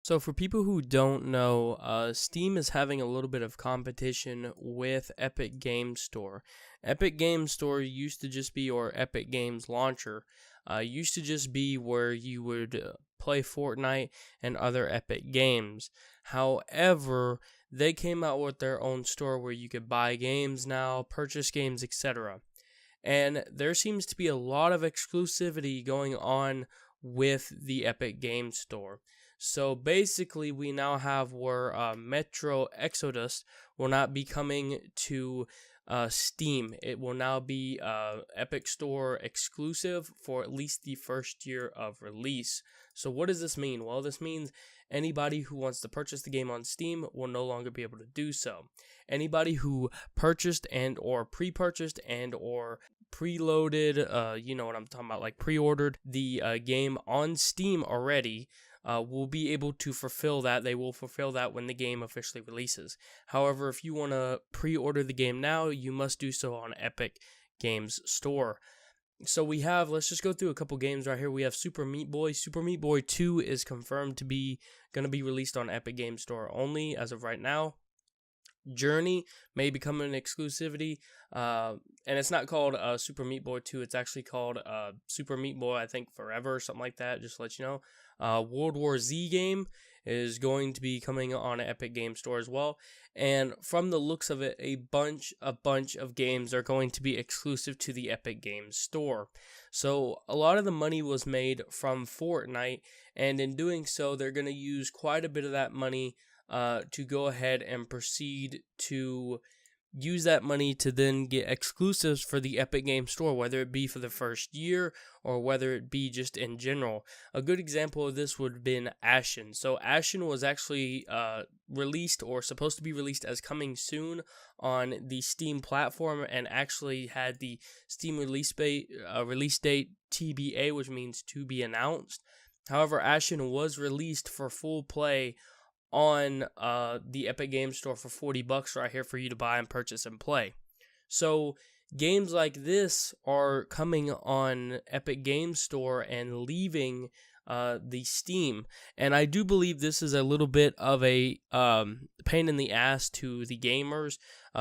So, for people who don't know, Steam is having a little bit of competition with Epic Games Store. Epic Games Store used to just be your Epic Games launcher. Used to just be where you would play Fortnite and other Epic games. However, they came out with their own store where you could buy games now, purchase games, etc. And there seems to be a lot of exclusivity going on with the Epic Games Store. So basically, we now have where Metro Exodus will not be coming to Steam. It will now be Epic Store exclusive for at least the first year of release. So what does this mean? Well, this means anybody who wants to purchase the game on Steam will no longer be able to do so. Anybody who purchased and or pre-purchased and or preloaded, you know what I'm talking about, like pre-ordered the game on Steam already, will be able to fulfill that. They will fulfill that when the game officially releases. However, if you want to pre-order the game now, you must do so on Epic Games Store. So we have, let's just go through a couple games right here. We have Super Meat Boy. Super Meat Boy 2 is confirmed to be going to be released on Epic Games Store only as of right now. Journey may become an exclusivity, and it's not called Super Meat Boy 2. It's actually called Super Meat Boy, I think, Forever or something like that, just to let you know. World War Z game is going to be coming on Epic Game Store as well, and from the looks of it, a bunch of games are going to be exclusive to the Epic Games Store. So a lot of the money was made from Fortnite, and in doing so, they're going to use quite a bit of that money to go ahead and proceed to use that money to then get exclusives for the Epic Game Store, whether it be for the first year or whether it be just in general. A good example of this would have been Ashen. So Ashen was actually released or supposed to be released as coming soon on the Steam platform and actually had the Steam release date TBA, which means to be announced. However, Ashen was released for full play on the Epic Games Store for $40 right here for you to buy and purchase and play. So games like this are coming on Epic Games Store and leaving the Steam, and I do believe this is a little bit of a pain in the ass to the gamers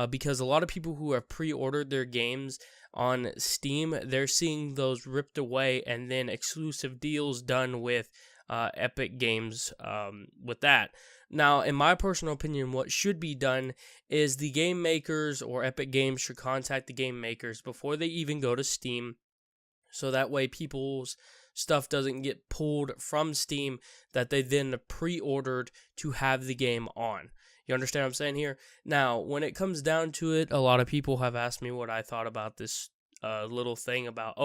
because a lot of people who have pre-ordered their games on Steam, they're seeing those ripped away and then exclusive deals done with Epic Games with that. Now, in my personal opinion, what should be done is the game makers or Epic Games should contact the game makers before they even go to Steam, so that way people's stuff doesn't get pulled from Steam that they then pre-ordered to have the game on. You understand what I'm saying here? Now, when it comes down to it, a lot of people have asked me what I thought about this little thing about,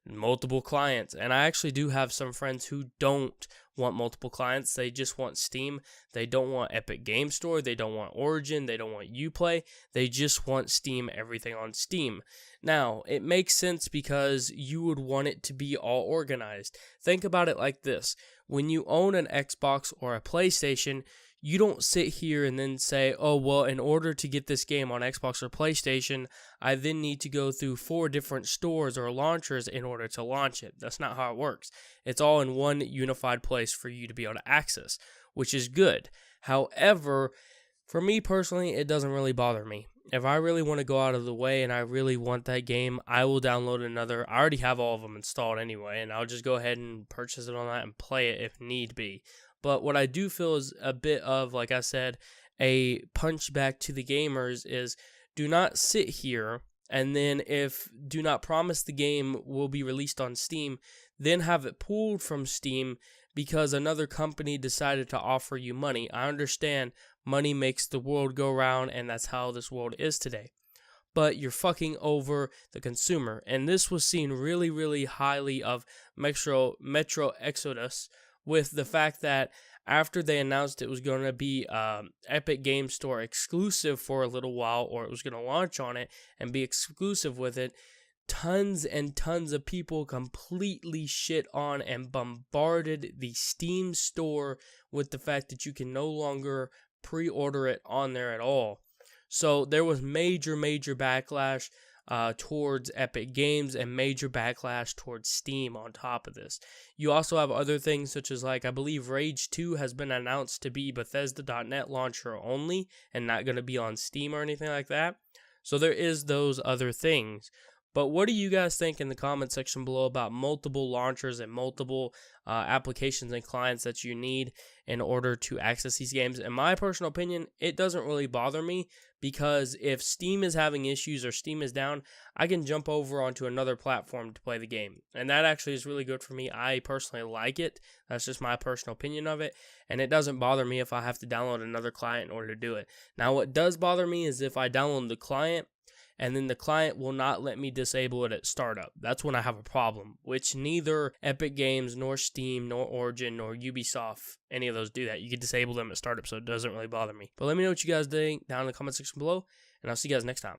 multiple clients. And I actually do have some friends who don't want multiple clients. They just want Steam. They don't want Epic Game Store. They don't want Origin. They don't want Uplay. They just want Steam, everything on Steam. Now, it makes sense because you would want it to be all organized. Think about it like this. When you own an Xbox or a PlayStation, you don't sit here and then say, oh, well, in order to get this game on Xbox or PlayStation, I then need to go through 4 different stores or launchers in order to launch it. That's not how it works. It's all in one unified place for you to be able to access, which is good. However, for me personally, it doesn't really bother me. If I really want to go out of the way and I really want that game, I will download another. I already have all of them installed anyway, and I'll just go ahead and purchase it on that and play it if need be. But what I do feel is a bit of, like I said, a punch back to the gamers is do not sit here and then do not promise the game will be released on Steam, then have it pulled from Steam because another company decided to offer you money. I understand money makes the world go round and that's how this world is today. But you're fucking over the consumer. And this was seen really, really highly of Metro Exodus, with the fact that after they announced it was going to be Epic Game Store exclusive for a little while, or it was going to launch on it and be exclusive with it, tons and tons of people completely shit on and bombarded the Steam store with the fact that you can no longer pre-order it on there at all. So there was major backlash. towards Epic Games and major backlash towards Steam on top of this. You also have other things such as, like, I believe Rage 2 has been announced to be Bethesda.net launcher only and not going to be on Steam or anything like that. So there is those other things. But what do you guys think in the comment section below about multiple launchers and multiple applications and clients that you need in order to access these games? In my personal opinion, it doesn't really bother me, because if Steam is having issues or Steam is down, I can jump over onto another platform to play the game. And that actually is really good for me. I personally like it. That's just my personal opinion of it. And it doesn't bother me if I have to download another client in order to do it. Now, what does bother me is if I download the client and then the client will not let me disable it at startup. That's when I have a problem, which neither Epic Games, nor Steam, nor Origin, nor Ubisoft, any of those do that. You can disable them at startup, so it doesn't really bother me. But let me know what you guys think down in the comment section below, and I'll see you guys next time.